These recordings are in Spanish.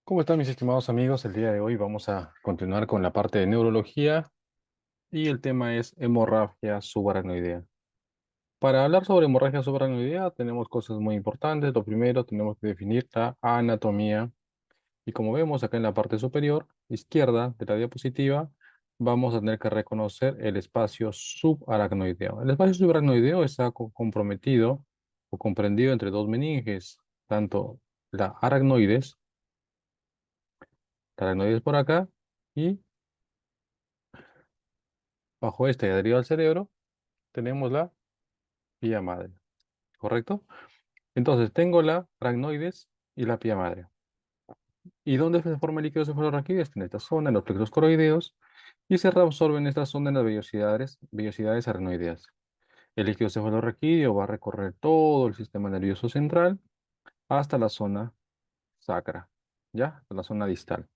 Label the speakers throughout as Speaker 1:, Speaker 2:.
Speaker 1: ¿Cómo están mis estimados amigos? El día de hoy vamos a continuar con la parte de neurología y el tema es hemorragia subaracnoidea. Para hablar sobre hemorragia subaracnoidea tenemos cosas muy importantes. Lo primero, tenemos que definir la anatomía y como vemos acá en la parte superior izquierda de la diapositiva, vamos a tener que reconocer el espacio subaracnoideo. El espacio subaracnoideo está comprometido o comprendido entre dos meninges, tanto la aracnoides por acá y bajo esta y adherido al cerebro, tenemos la pía madre, ¿correcto? Entonces, tengo la aracnoides y la pía madre. ¿Y dónde se forma el líquido cefalorraquídeo? En esta zona, en los plexos coroideos, y se reabsorbe en esta zona en las vellosidades aracnoideas. El líquido cefalorraquídeo va a recorrer todo el sistema nervioso central hasta la zona sacra, ¿ya? Hasta la zona distal.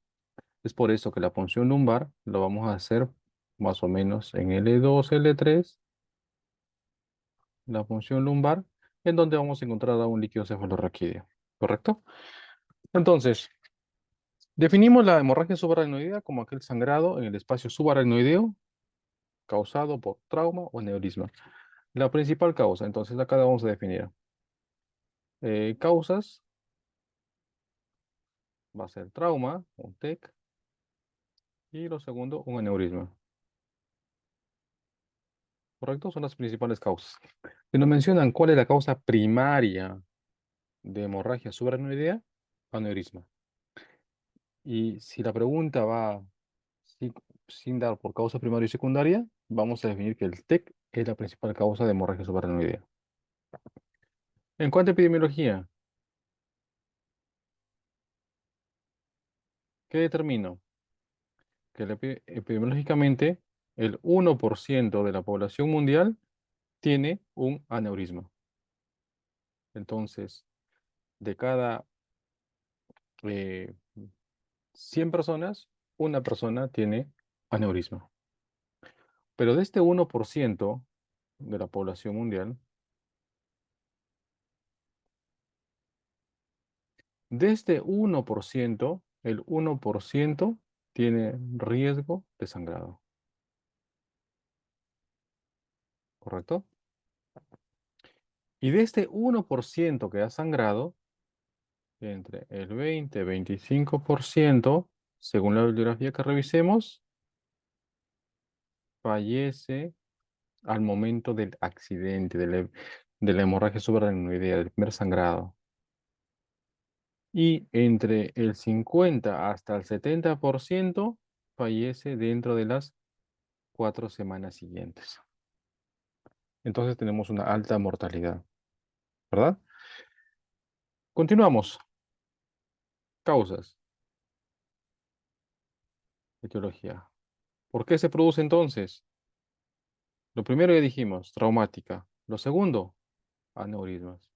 Speaker 1: Es por eso que la punción lumbar lo vamos a hacer más o menos en L2, L3 la función lumbar, en donde vamos a encontrar a un líquido cefalorraquídeo, ¿correcto? Entonces, definimos la hemorragia subaracnoidea como aquel sangrado en el espacio subaracnoideo causado por trauma o aneurisma. La principal causa, entonces acá la vamos a definir. Causas, va a ser trauma, un TEC, y lo segundo, un aneurisma, ¿correcto? Son las principales causas. Si nos mencionan cuál es la causa primaria de hemorragia subaracnoidea, aneurisma. Y si la pregunta va sin, sin dar por causa primaria y secundaria, vamos a definir que el TEC es la principal causa de hemorragia subaracnoidea. En cuanto a epidemiología, ¿qué determino? Que epidemiológicamente el 1% de la población mundial tiene un aneurisma. Entonces, de cada eh, 100 personas, una persona tiene aneurisma. Pero de este 1% de la población mundial, de este 1%, el 1% tiene riesgo de sangrado, ¿correcto? Y de este 1% que ha sangrado, entre el 20 y 25%, según la bibliografía que revisemos, fallece al momento del accidente, de la hemorragia subaracnoidea, del primer sangrado. Y entre el 50 hasta el 70% fallece dentro de las 4 semanas siguientes. Entonces tenemos una alta mortalidad, ¿verdad? Continuamos. Causas. Etiología. ¿Por qué se produce entonces? Lo primero ya dijimos, traumática. Lo segundo, aneurismas.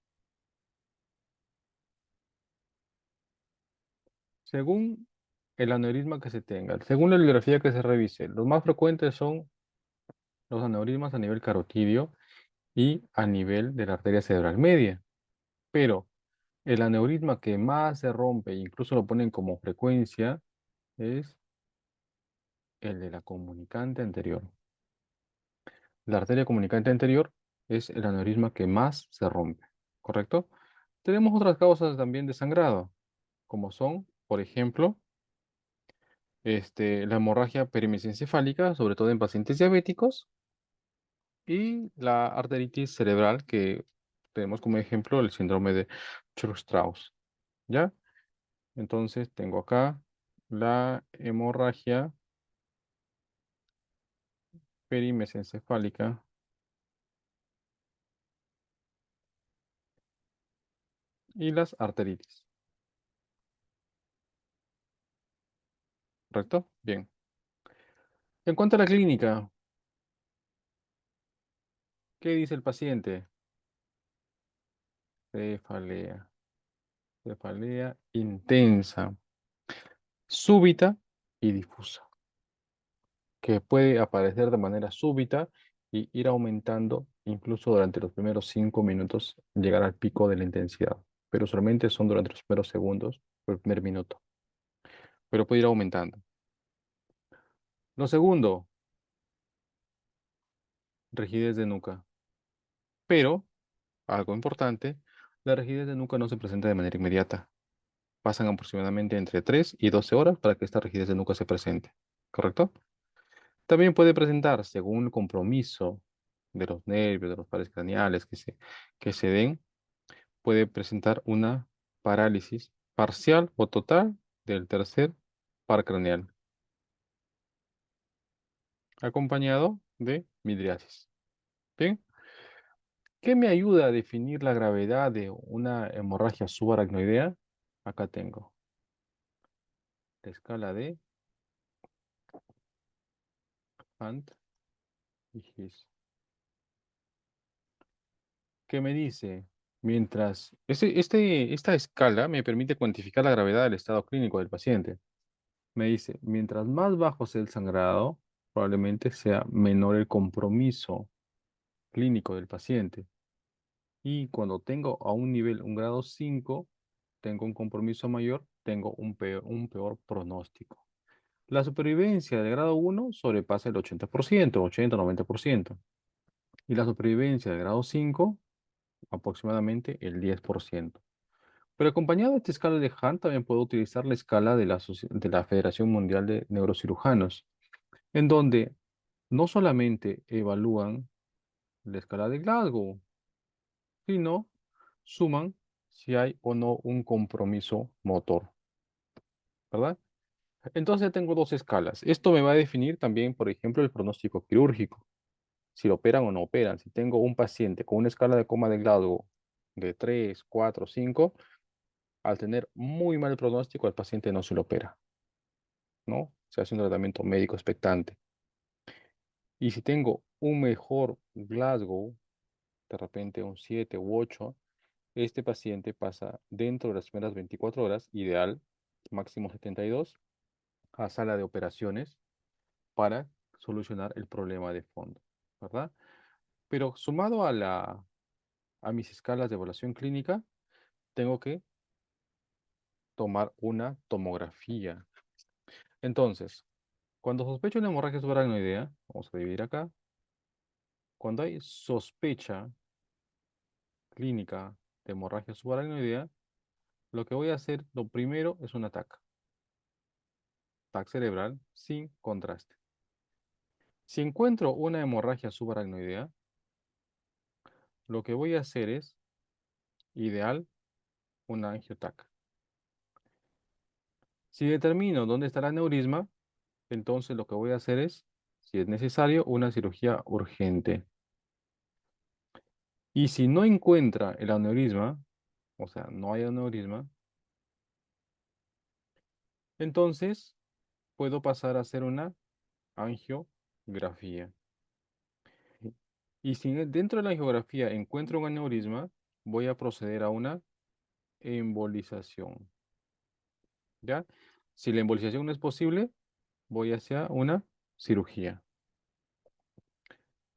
Speaker 1: Según el aneurisma que se tenga, según la bibliografía que se revise, los más frecuentes son los aneurismas a nivel carotidio y a nivel de la arteria cerebral media. Pero el aneurisma que más se rompe, incluso lo ponen como frecuencia, es el de la comunicante anterior. La arteria comunicante anterior es el aneurisma que más se rompe, ¿correcto? Tenemos otras causas también de sangrado, como son, por ejemplo, la hemorragia perimesencefálica, sobre todo en pacientes diabéticos, y la arteritis cerebral, que tenemos como ejemplo el síndrome de Church-Strauss, ¿ya? Entonces tengo acá la hemorragia perimesencefálica y las arteritis, ¿correcto? Bien. En cuanto a la clínica, ¿qué dice el paciente? Cefalea, cefalea intensa, súbita y difusa, que puede aparecer de manera súbita y ir aumentando incluso durante los primeros 5 minutos, llegar al pico de la intensidad, pero solamente son durante los primeros segundos o el primer minuto. pero puede ir aumentando. Lo segundo, rigidez de nuca. Pero, algo importante, la rigidez de nuca no se presenta de manera inmediata. Pasan aproximadamente entre 3 y 12 horas para que esta rigidez de nuca se presente. ¿Correcto? También puede presentar, según el compromiso de los nervios, de los pares craneales que se den, puede presentar una parálisis parcial o total del tercer par craneal, acompañado de midriasis. Bien, ¿qué me ayuda a definir la gravedad de una hemorragia subaracnoidea? Acá tengo la escala de Hunt y His, que me dice, mientras, esta escala me permite cuantificar la gravedad del estado clínico del paciente. Me dice, mientras más bajo sea el sangrado, probablemente sea menor el compromiso clínico del paciente. Y cuando tengo a un nivel, un grado 5, tengo un compromiso mayor, tengo un peor pronóstico. La supervivencia de grado 1 sobrepasa el 80%, 80-90%. Y la supervivencia de grado 5, aproximadamente el 10%. Pero acompañado de esta escala de Hunt, también puedo utilizar la escala de de la Federación Mundial de Neurocirujanos, en donde no solamente evalúan la escala de Glasgow, sino suman si hay o no un compromiso motor, ¿verdad? Entonces tengo dos escalas. Esto me va a definir también, por ejemplo, el pronóstico quirúrgico, si lo operan o no operan. Si tengo un paciente con una escala de coma de Glasgow de 3, 4, 5, al tener muy mal pronóstico, al paciente no se lo opera, ¿no? Se hace un tratamiento médico expectante. Y si tengo un mejor Glasgow, de repente un 7 u 8, este paciente pasa dentro de las primeras 24 horas, ideal, máximo 72, a sala de operaciones para solucionar el problema de fondo, ¿verdad? Pero sumado a mis escalas de evaluación clínica, tengo que tomar una tomografía. Entonces, cuando sospecho una hemorragia subaracnoidea, vamos a dividir acá, cuando hay sospecha clínica de hemorragia subaracnoidea, lo que voy a hacer, lo primero es un TAC cerebral sin contraste. Si encuentro una hemorragia subaracnoidea, lo que voy a hacer es, ideal, una angiotac. Si determino dónde está el aneurisma, entonces lo que voy a hacer es, si es necesario, una cirugía urgente. Y si no encuentra el aneurisma, o sea, no hay aneurisma, entonces puedo pasar a hacer una angiografía. Y si dentro de la angiografía encuentro un aneurisma, voy a proceder a una embolización. ¿Ya? Si la embolización no es posible, voy hacia una cirugía.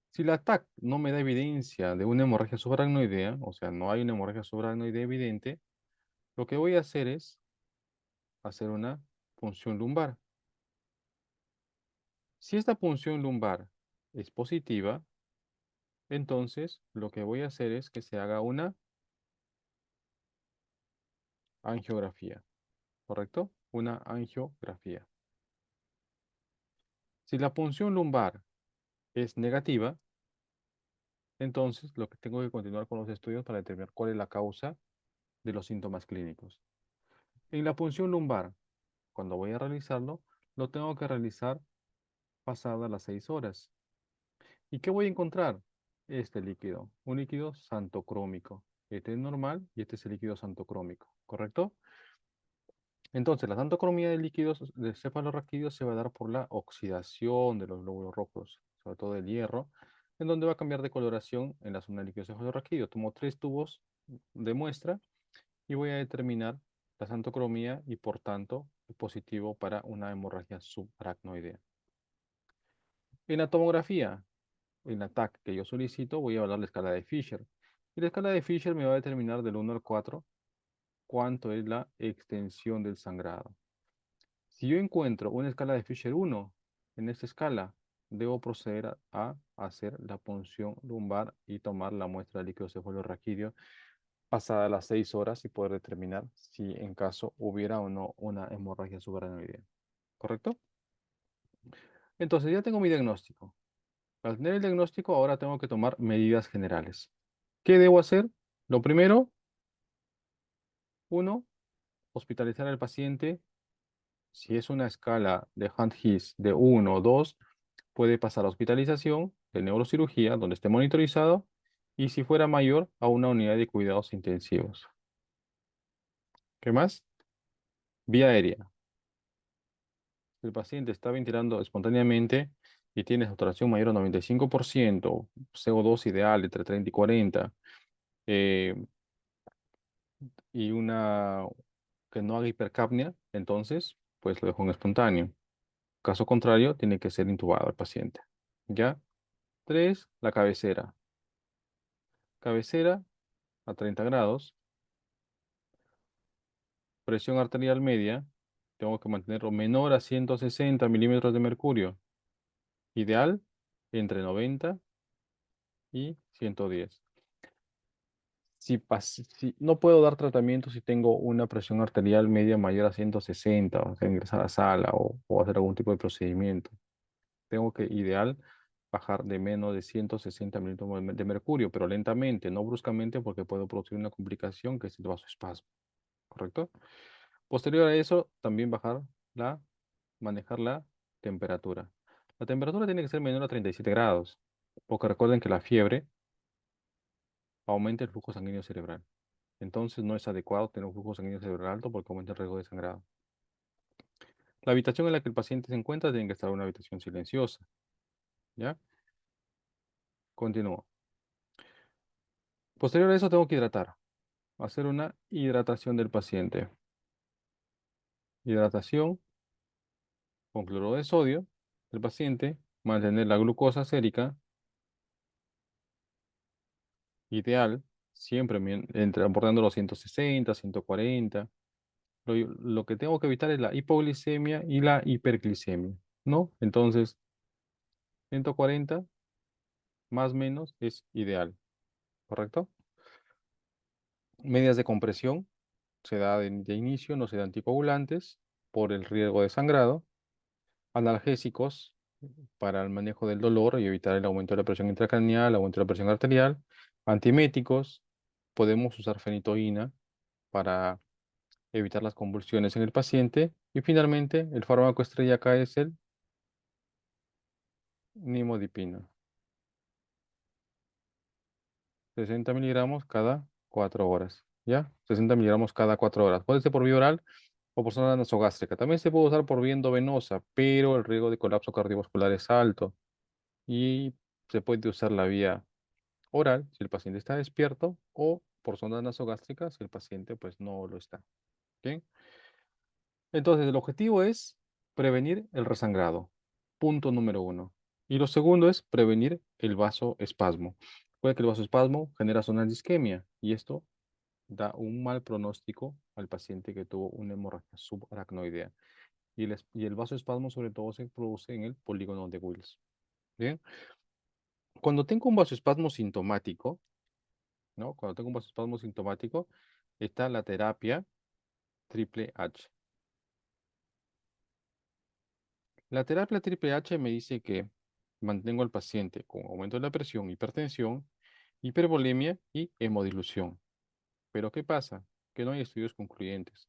Speaker 1: Si la TAC no me da evidencia de una hemorragia subaracnoidea, o sea, no hay una hemorragia subaracnoidea evidente, lo que voy a hacer es hacer una punción lumbar. Si esta punción lumbar es positiva, entonces lo que voy a hacer es que se haga una angiografía, ¿correcto? Una angiografía. Si la punción lumbar es negativa, entonces lo que tengo que continuar con los estudios para determinar cuál es la causa de los síntomas clínicos. En la punción lumbar, cuando voy a realizarlo, lo tengo que realizar pasadas las 6 horas. ¿Y qué voy a encontrar? Este líquido, un líquido santocrómico. Este es normal y este es el líquido santocrómico, ¿correcto? Entonces, la santocromía de líquidos de cefalorraquídeos se va a dar por la oxidación de los glóbulos rojos, sobre todo del hierro, en donde va a cambiar de coloración en la zona de líquido cefalorraquídeo. Tomo 3 tubos de muestra y voy a determinar la santocromía y, por tanto, el positivo para una hemorragia subaracnoidea. En la tomografía, en la TAC que yo solicito, voy a evaluar la escala de Fisher. Y la escala de Fisher me va a determinar del 1 al 4 cuánto es la extensión del sangrado. Si yo encuentro una escala de Fisher 1 en esta escala, debo proceder a hacer la punción lumbar y tomar la muestra de líquido cefalorraquídeo pasadas las 6 horas y poder determinar si en caso hubiera o no una hemorragia subaracnoidea. ¿Correcto? Entonces ya tengo mi diagnóstico. Al tener el diagnóstico, ahora tengo que tomar medidas generales. ¿Qué debo hacer? Lo primero, uno, hospitalizar al paciente. Si es una escala de Hunt-His de 1 o 2, puede pasar a hospitalización de neurocirugía, donde esté monitorizado, y si fuera mayor, a una unidad de cuidados intensivos. ¿Qué más? Vía aérea. Si el paciente está ventilando espontáneamente y tiene saturación mayor a 95%, CO2 ideal entre 30 y 40, eh, y una que no haga hipercapnia, entonces, pues lo dejo en espontáneo. Caso contrario, tiene que ser intubado el paciente. ¿Ya? 3, la cabecera. Cabecera a 30 grados, presión arterial media, tengo que mantenerlo menor a 160 milímetros de mercurio. Ideal entre 90 y 110. Si no puedo dar tratamiento si tengo una presión arterial media mayor a 160, o sea, ingresar a la sala o hacer algún tipo de procedimiento. Tengo que, ideal, bajar de menos de 160 milímetros de mercurio, pero lentamente, no bruscamente, porque puedo producir una complicación que es el vasoespasmo. ¿Correcto? Posterior a eso, también manejar la temperatura. La temperatura tiene que ser menor a 37 grados, porque recuerden que la fiebre aumenta el flujo sanguíneo cerebral. Entonces no es adecuado tener un flujo sanguíneo cerebral alto porque aumenta el riesgo de sangrado. La habitación en la que el paciente se encuentra tiene que estar en una habitación silenciosa. ¿Ya? Continúo. Posterior a eso tengo que hidratar. Hacer una hidratación del paciente. Hidratación con cloruro de sodio del paciente. Mantener la glucosa sérica ideal. Siempre abordando los 160, 140. Lo que tengo que evitar es la hipoglicemia y la hiperglicemia, ¿no? Entonces, 140 más o menos es ideal, ¿correcto? Medidas de compresión, se da de inicio, no se da anticoagulantes por el riesgo de sangrado. Analgésicos para el manejo del dolor y evitar el aumento de la presión intracraneal, aumento de la presión arterial. Antiméticos, podemos usar fenitoína para evitar las convulsiones en el paciente. Y finalmente, el fármaco estrella acá es el nimodipina, 60 miligramos cada 4 horas. ¿Ya? 60 miligramos cada 4 horas. Puede ser por vía oral o por zona nasogástrica. También se puede usar por vía endovenosa, pero el riesgo de colapso cardiovascular es alto. Y se puede usar la vía oral si el paciente está despierto o por sondas nasogástricas si el paciente pues no lo está. ¿Bien? Entonces el objetivo es prevenir el resangrado. Punto número uno. Y lo segundo es prevenir el vasoespasmo. Puede que el vasoespasmo genera zonas de isquemia y esto da un mal pronóstico al paciente que tuvo una hemorragia subaracnoidea. Y el vasoespasmo sobre todo se produce en el polígono de Wills. Bien. Cuando tengo un vasoespasmo sintomático, ¿no? Cuando tengo un vasoespasmo sintomático, está la terapia triple H. La terapia triple H me dice que mantengo al paciente con aumento de la presión, hipertensión, hipervolemia y hemodilución. Pero ¿qué pasa? Que no hay estudios concluyentes,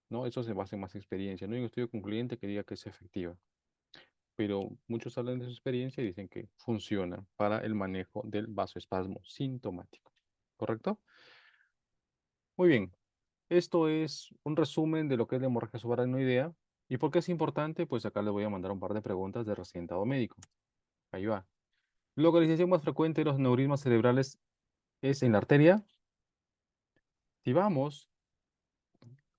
Speaker 1: ¿no? Eso se basa en más experiencia. No hay un estudio concluyente que diga que es efectiva. Pero muchos hablan de su experiencia y dicen que funciona para el manejo del vasoespasmo sintomático. ¿Correcto? Muy bien. Esto es un resumen de lo que es la hemorragia subaracnoidea. ¿Y por qué es importante? Pues acá les voy a mandar un par de preguntas de residentado médico. Ahí va. Localización más frecuente de los neurismas cerebrales es en la arteria. Si vamos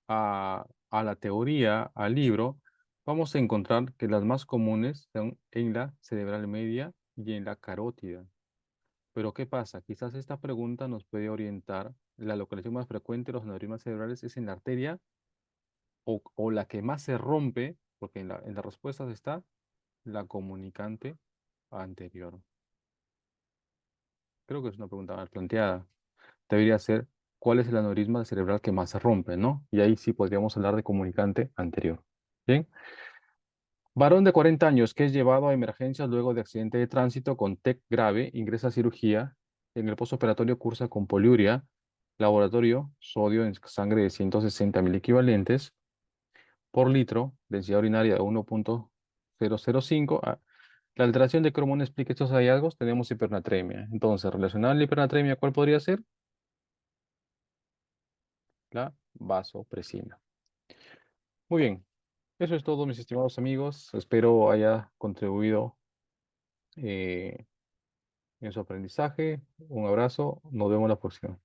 Speaker 1: a la teoría, al libro, vamos a encontrar que las más comunes son en la cerebral media y en la carótida. Pero ¿qué pasa? Quizás esta pregunta nos puede orientar. La localización más frecuente de los neurismas cerebrales es en la arteria o la que más se rompe, porque en las respuestas está la comunicante anterior. Creo que es una pregunta mal planteada. Debería ser, ¿cuál es el aneurisma cerebral que más se rompe, ¿no? Y ahí sí podríamos hablar de comunicante anterior. Bien. Varón de 40 años que es llevado a emergencias luego de accidente de tránsito con TEC grave, ingresa a cirugía. En el postoperatorio cursa con poliuria. Laboratorio, sodio en sangre de 160 mil equivalentes por litro, densidad urinaria de 1,005. La alteración de cromo no explica estos hallazgos, tenemos hipernatremia. Entonces, relacionada a la hipernatremia, ¿cuál podría ser? La vasopresina. Muy bien, eso es todo, mis estimados amigos. Espero haya contribuido eh, en su aprendizaje. Un abrazo, nos vemos la próxima.